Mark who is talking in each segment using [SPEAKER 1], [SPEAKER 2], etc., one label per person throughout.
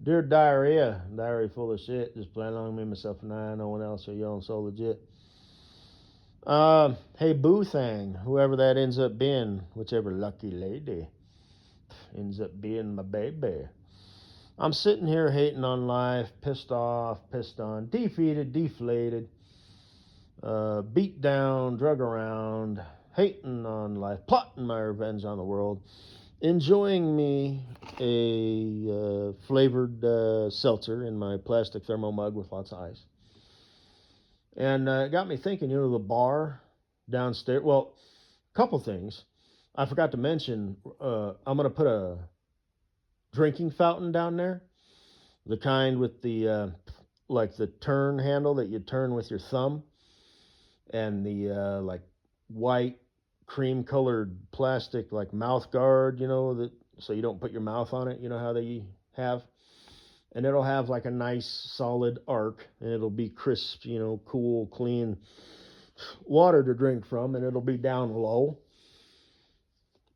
[SPEAKER 1] Dear diarrhea, diary full of shit. Just playing along me, myself, and I. No one else. So you so legit. Hey Boo Thang, whoever that ends up being, whichever lucky lady ends up being my baby. I'm sitting here hating on life, pissed off, pissed on, defeated, deflated, beat down, drug around, hating on life, plotting my revenge on the world, enjoying me a flavored seltzer in my plastic thermo mug with lots of ice. And it got me thinking, the bar downstairs. Well, a couple things. I forgot to mention, I'm going to put a drinking fountain down there, the kind with the like the turn handle that you turn with your thumb, and the like white cream colored plastic like mouth guard, that so you don't put your mouth on it. You know how they have, and it'll have like a nice solid arc, and it'll be crisp, cool, clean water to drink from, and it'll be down low.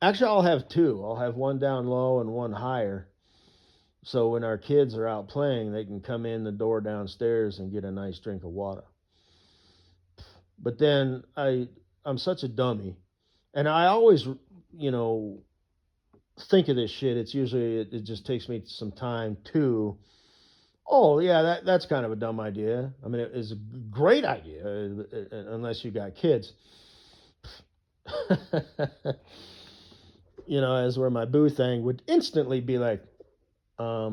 [SPEAKER 1] Actually, I'll have two. I'll have one down low and one higher. So when our kids are out playing, they can come in the door downstairs and get a nice drink of water. But then I'm such a dummy, and I always, think of this shit. It's usually it just takes me some time to. Oh yeah, that's kind of a dumb idea. I mean, it is a great idea unless you got kids. As where my boo thing would instantly be like, are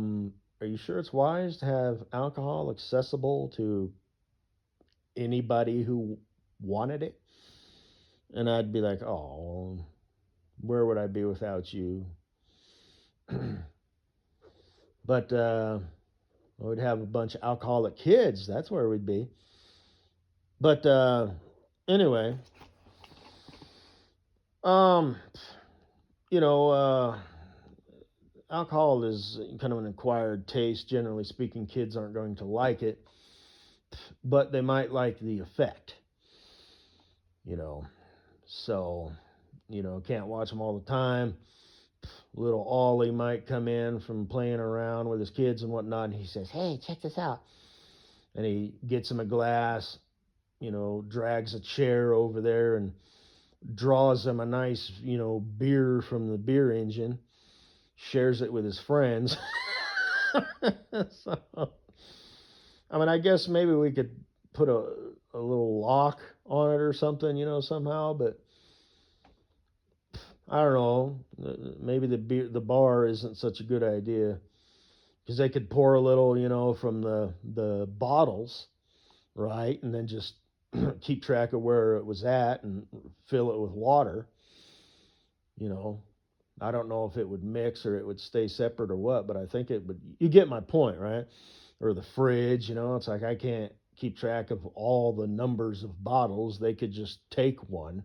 [SPEAKER 1] you sure it's wise to have alcohol accessible to anybody who wanted it? And I'd be like, oh, where would I be without you? But we'd have a bunch of alcoholic kids. That's where we'd be. But anyway, um, alcohol is kind of an acquired taste. Generally speaking, kids aren't going to like it, but they might like the effect. So, can't watch them all the time. Little Ollie might come in from playing around with his kids and whatnot, and he says, "Hey, check this out." And he gets him a glass, drags a chair over there and draws him a nice, beer from the beer engine, shares it with his friends. So, I mean, I guess maybe we could put a little lock on it or something, somehow, but I don't know. Maybe the bar isn't such a good idea because they could pour a little, from the bottles, right, and then just keep track of where it was at and fill it with water. You know, I don't know if it would mix or it would stay separate or what, but I think it would. You get my point, right? Or the fridge, it's like I can't keep track of all the numbers of bottles. They could just take one,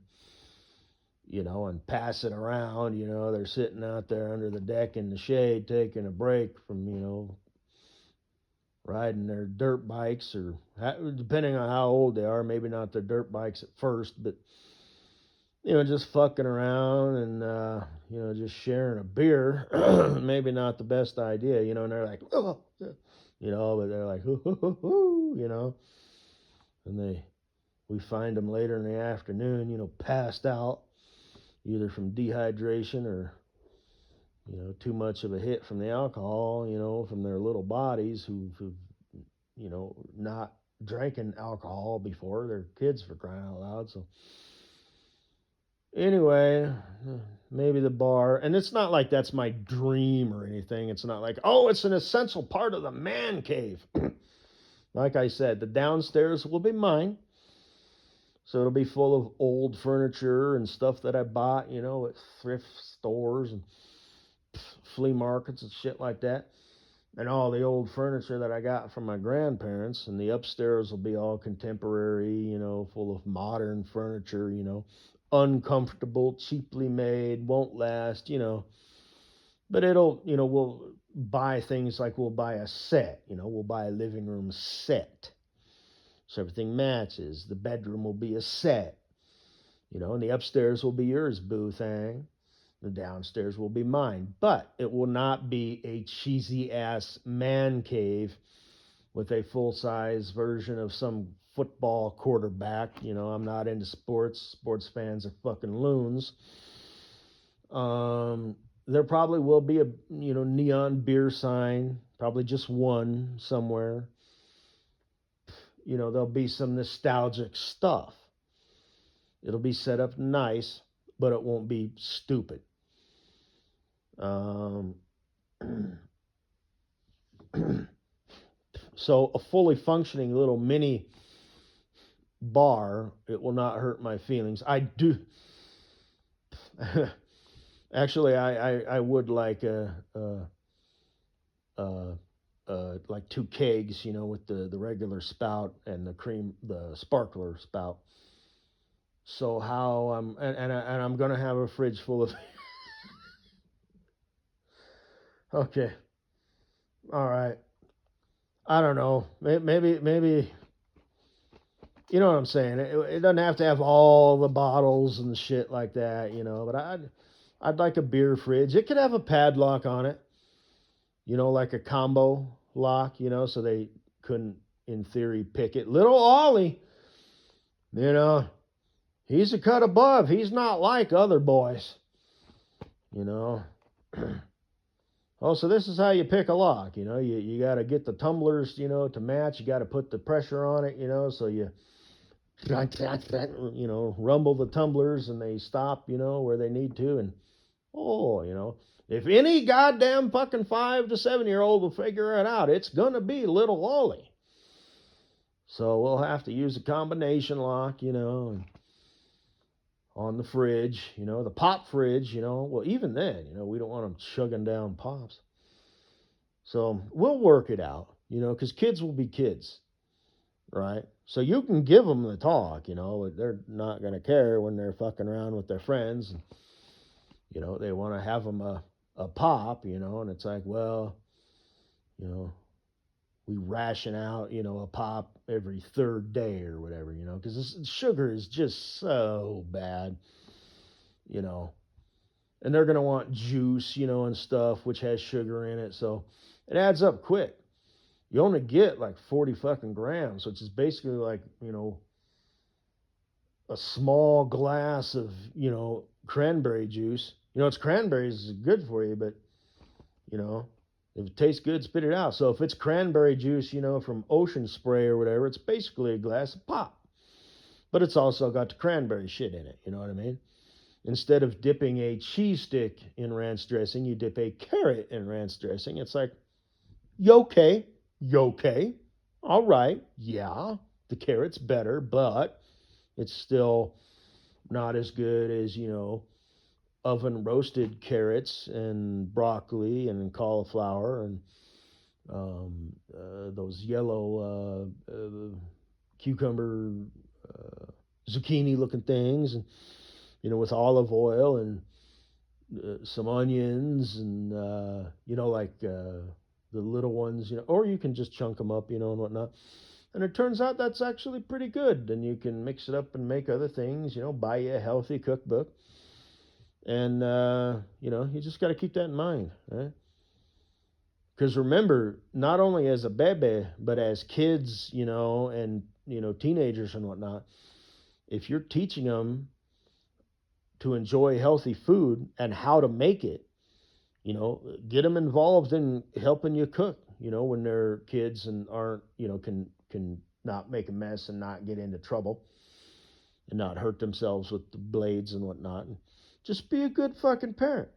[SPEAKER 1] and pass it around. They're sitting out there under the deck in the shade taking a break from, riding their dirt bikes or depending on how old they are, maybe not their dirt bikes at first, but, just fucking around and, just sharing a beer, maybe not the best idea, and they're like, oh, but they're like, hoo, hoo, hoo, hoo, and we find them later in the afternoon, passed out either from dehydration or too much of a hit from the alcohol, from their little bodies who've not drinking alcohol before. They're kids, for crying out loud. So anyway, maybe the bar, and it's not like that's my dream or anything. It's not like, oh, it's an essential part of the man cave. Like I said, the downstairs will be mine. So it'll be full of old furniture and stuff that I bought, at thrift stores and flea markets and shit like that. And all the old furniture that I got from my grandparents. And the upstairs will be all contemporary, full of modern furniture, uncomfortable, cheaply made, won't last, But it'll, we'll buy things like we'll buy a set, we'll buy a living room set. So everything matches. The bedroom will be a set, and the upstairs will be yours, boo thing. The downstairs will be mine, but it will not be a cheesy ass man cave with a full size version of some football quarterback. I'm not into sports. Sports fans are fucking loons. There probably will be a neon beer sign, probably just one somewhere. There'll be some nostalgic stuff. It'll be set up nice, but it won't be stupid. So a fully functioning little mini bar, it will not hurt my feelings. I do. Actually, I would like like two kegs, with the regular spout and the sparkler spout. So how I'm gonna have a fridge full of. Okay, all right. I don't know. Maybe. You know what I'm saying? It doesn't have to have all the bottles and shit like that, But I'd like a beer fridge. It could have a padlock on it, like a combo lock, so they couldn't, in theory, pick it. Little Ollie, he's a cut above. He's not like other boys, Oh, so this is how you pick a lock, You got to get the tumblers, to match. You got to put the pressure on it, so you rumble the tumblers and they stop, where they need to. And, if any goddamn fucking 5 to 7-year-old will figure it out, it's going to be little Ollie. So we'll have to use a combination lock, and on the fridge, the pop fridge, well, even then, we don't want them chugging down pops. So we'll work it out, because kids will be kids, right? So you can give them the talk, they're not going to care when they're fucking around with their friends. And, they want to have them a pop, and it's like, well, we ration out, a pop every third day or whatever, because sugar is just so bad, and they're going to want juice, and stuff, which has sugar in it. So it adds up quick. You only get like 40 fucking grams, which is basically like, a small glass of, cranberry juice. It's cranberries is good for you, but, if it tastes good, spit it out. So if it's cranberry juice, from Ocean Spray or whatever, it's basically a glass of pop. But it's also got the cranberry shit in it, you know what I mean? Instead of dipping a cheese stick in ranch dressing, you dip a carrot in ranch dressing. It's like, okay, all right, yeah, the carrot's better, but it's still not as good as, oven roasted carrots and broccoli and cauliflower and those yellow cucumber zucchini looking things, and with olive oil and some onions and like the little ones, or you can just chunk them up, and whatnot. And it turns out that's actually pretty good. And you can mix it up and make other things, buy you a healthy cookbook. And, you just got to keep that in mind, right? Because remember, not only as a baby, but as kids, and, teenagers and whatnot, if you're teaching them to enjoy healthy food and how to make it, get them involved in helping you cook, when they're kids and aren't, can not make a mess and not get into trouble and not hurt themselves with the blades and whatnot. Just be a good fucking parent,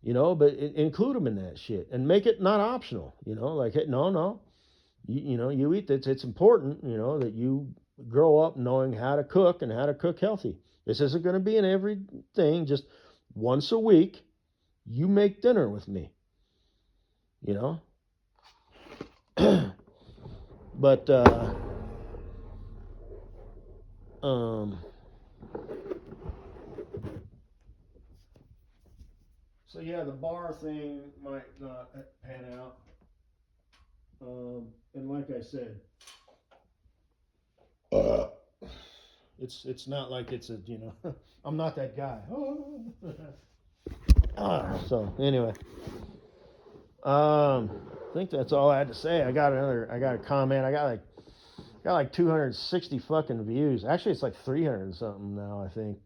[SPEAKER 1] but include them in that shit and make it not optional, like, hey, no, you eat this. It's important, that you grow up knowing how to cook and how to cook healthy. This isn't going to be in everything. Just once a week, you make dinner with me, but, so yeah, the bar thing might not pan out. And like I said, it's not like it's a, I'm not that guy. So anyway, I think that's all I had to say. I got a comment. I got like 260 fucking views. Actually, it's like 300 and something now, I think.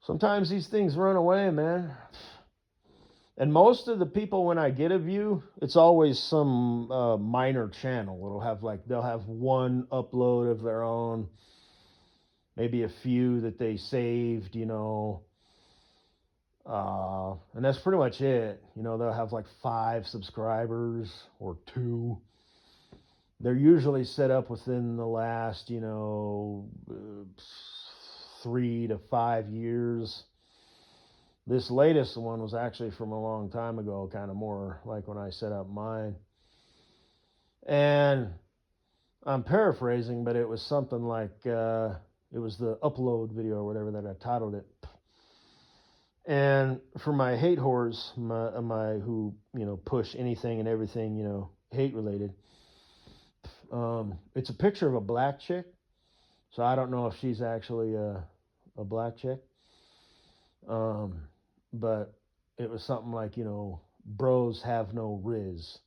[SPEAKER 1] Sometimes these things run away, man. And most of the people, when I get a view, it's always some minor channel. They'll have one upload of their own, maybe a few that they saved, and that's pretty much it. They'll have like 5 subscribers or 2. They're usually set up within the last, 3 to 5 years. This latest one was actually from a long time ago, kind of more like when I set up mine. And I'm paraphrasing, but it was something like, it was the upload video or whatever that I titled it. And for my hate whores, my who, push anything and everything, hate related, it's a picture of a black chick. So I don't know if she's actually a black chick. But it was something like, bros have no riz.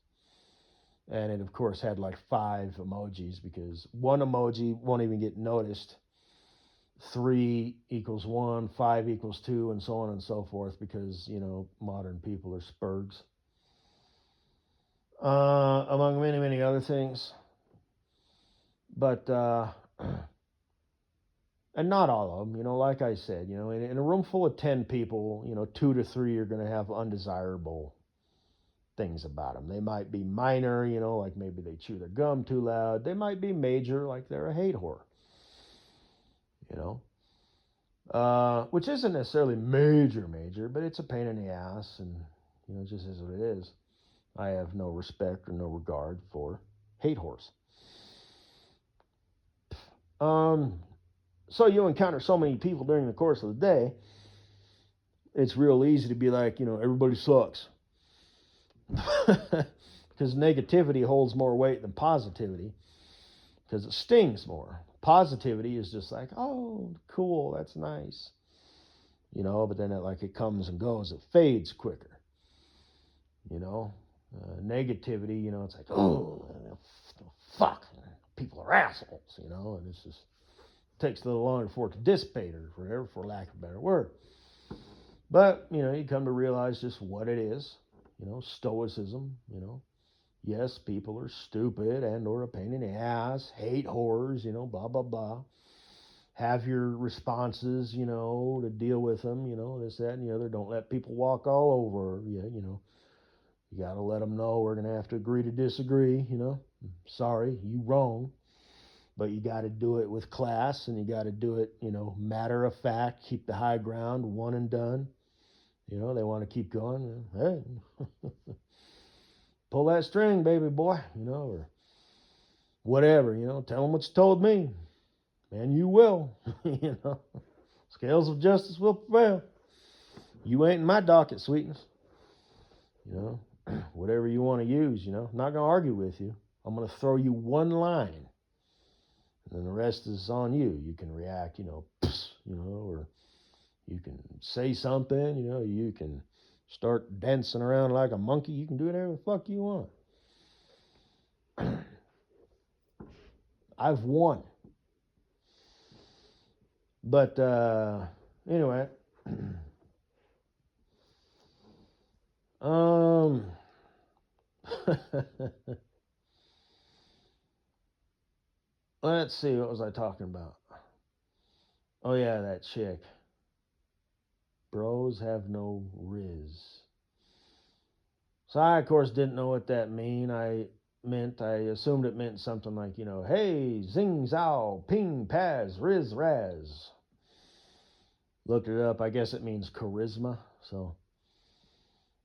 [SPEAKER 1] And it, of course, had like 5 emojis because one emoji won't even get noticed. 3 equals 1, 5 equals 2, and so on and so forth because, modern people are spurgs. Among many, many other things. But, and not all of them, like I said, in a room full of 10 people, 2 to 3 are going to have undesirable things about them. They might be minor, like maybe they chew their gum too loud. They might be major, like they're a hate whore, which isn't necessarily major, but it's a pain in the ass, and, it just is what it is. I have no respect or no regard for hate whores. So you encounter so many people during the course of the day, it's real easy to be like, everybody sucks. Because negativity holds more weight than positivity, because it stings more. Positivity is just like, oh, cool, that's nice. But then it comes and goes, it fades quicker. Negativity, it's like, oh, fuck, people are assholes, and it's just, takes a little longer for it to dissipate or whatever, for lack of a better word. But, you come to realize just what it is, stoicism, yes, people are stupid and or a pain in the ass, hate whores, blah, blah, blah. Have your responses, to deal with them, this, that, and the other. Don't let people walk all over you, You got to let them know we're going to have to agree to disagree, Sorry, you wrong. But you got to do it with class, and you got to do it, matter of fact, keep the high ground, one and done. They want to keep going. Hey, pull that string, baby boy, or whatever, tell them what you told me. And you will, Scales of justice will prevail. You ain't in my docket, sweetness. Whatever you want to use, I'm not going to argue with you. I'm going to throw you one line. And then the rest is on you. You can react, or you can say something, you can start dancing around like a monkey. You can do whatever the fuck you want. I've won. But anyway, let's see, what was I talking about? Oh yeah, that chick. Bros have no riz. So I, of course, didn't know what that meant. I assumed it meant something like, hey, zing, zow, ping, paz, riz, raz. Looked it up. I guess it means charisma. So,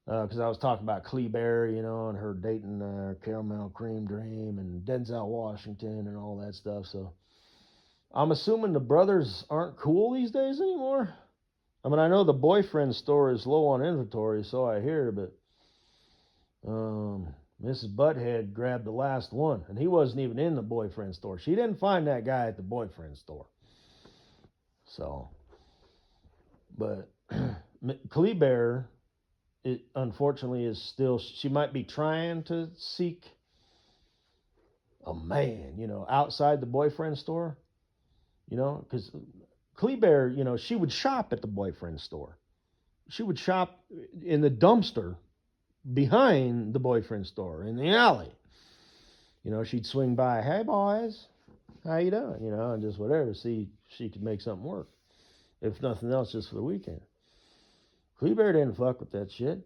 [SPEAKER 1] because I was talking about Clee Berry, and her dating Caramel Cream Dream and Denzel Washington and all that stuff. So, I'm assuming the brothers aren't cool these days anymore. I mean, I know the boyfriend store is low on inventory, so I hear, but Mrs. Butthead grabbed the last one, and he wasn't even in the boyfriend store. She didn't find that guy at the boyfriend store. So, but Kleber, it unfortunately is still, she might be trying to seek a man, outside the boyfriend store, because Kleber, she would shop at the boyfriend store. She would shop in the dumpster behind the boyfriend store in the alley. She'd swing by, hey boys, how you doing? And just whatever, see if she could make something work. If nothing else, just for the weekend. Kleber didn't fuck with that shit.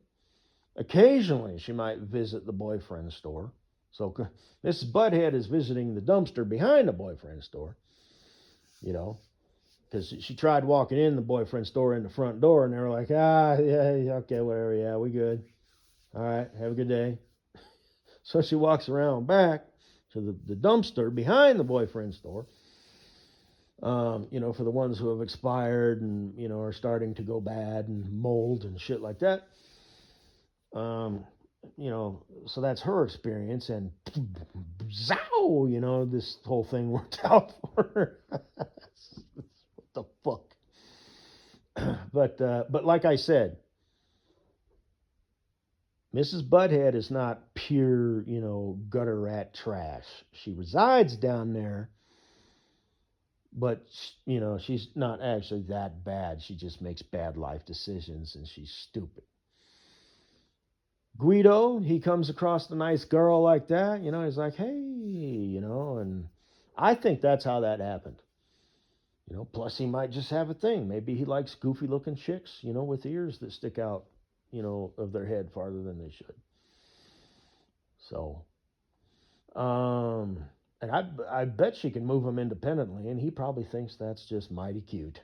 [SPEAKER 1] Occasionally, she might visit the boyfriend store. So Mrs. Butthead is visiting the dumpster behind the boyfriend store, because she tried walking in the boyfriend store in the front door, and they were like, yeah, okay, whatever, yeah, we good. All right, have a good day. So she walks around back to the dumpster behind the boyfriend store, for the ones who have expired and, are starting to go bad and mold and shit like that. So that's her experience, and zow, this whole thing worked out for her. What the fuck? But like I said, Mrs. Butthead is not pure, gutter rat trash. She resides down there, but, she's not actually that bad. She just makes bad life decisions, and she's stupid. Guido, he comes across the nice girl like that, he's like, hey, and I think that's how that happened. Plus he might just have a thing. Maybe he likes goofy looking chicks, with ears that stick out, of their head farther than they should. So, and I bet she can move him independently, and he probably thinks that's just mighty cute.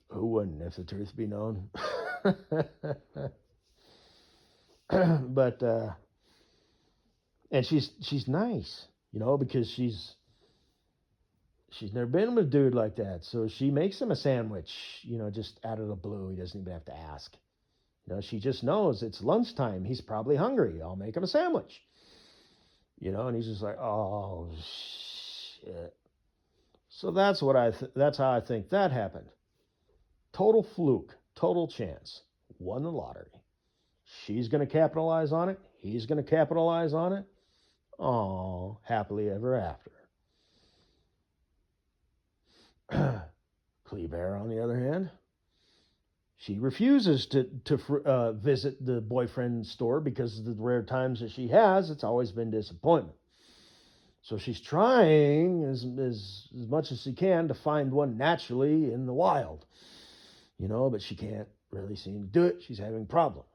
[SPEAKER 1] Who wouldn't, if the truth be known? But and she's nice, because she's never been with a dude like that. So she makes him a sandwich, just out of the blue. He doesn't even have to ask. She just knows it's lunchtime. He's probably hungry. I'll make him a sandwich. And he's just like, oh shit. So that's how I think that happened. Total fluke, total chance. Won the lottery. She's going to capitalize on it. He's going to capitalize on it. Oh, happily ever after. Kleber, on the other hand, she refuses to visit the boyfriend store because of the rare times that she has. It's always been disappointment. So she's trying as much as she can to find one naturally in the wild, but she can't really seem to do it. She's having problems.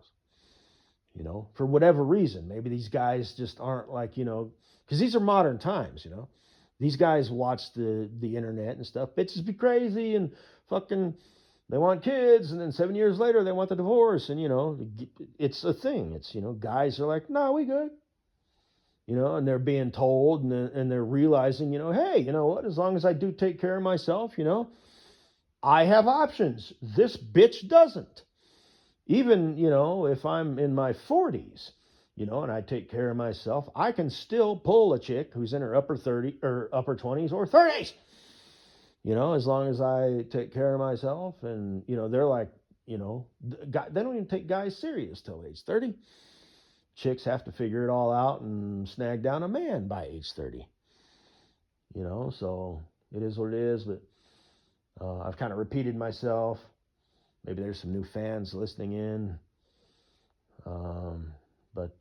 [SPEAKER 1] For whatever reason. Maybe these guys just aren't like, because these are modern times, These guys watch the internet and stuff. Bitches be crazy and fucking, they want kids, and then 7 years later they want the divorce, and, it's a thing. It's, guys are like, no, we good. And they're being told, and they're realizing, hey, you know what, as long as I do take care of myself, I have options. This bitch doesn't. Even, if I'm in my 40s, and I take care of myself, I can still pull a chick who's in her upper 20s or 30s, as long as I take care of myself. And, they're like, they don't even take guys serious till age 30. Chicks have to figure it all out and snag down a man by age 30. So it is what it is, but I've kind of repeated myself. Maybe there's some new fans listening in. But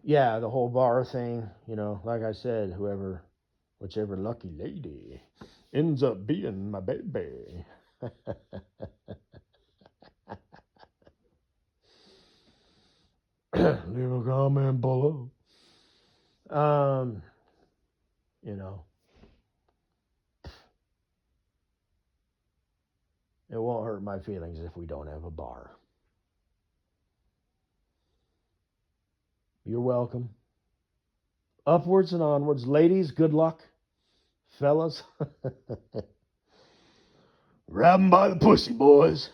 [SPEAKER 1] yeah, the whole bar thing, like I said, whichever lucky lady ends up being my baby. Leave a comment below. It won't hurt my feelings if we don't have a bar. You're welcome. Upwards and onwards. Ladies, good luck. Fellas, grab 'em by the pussy, boys.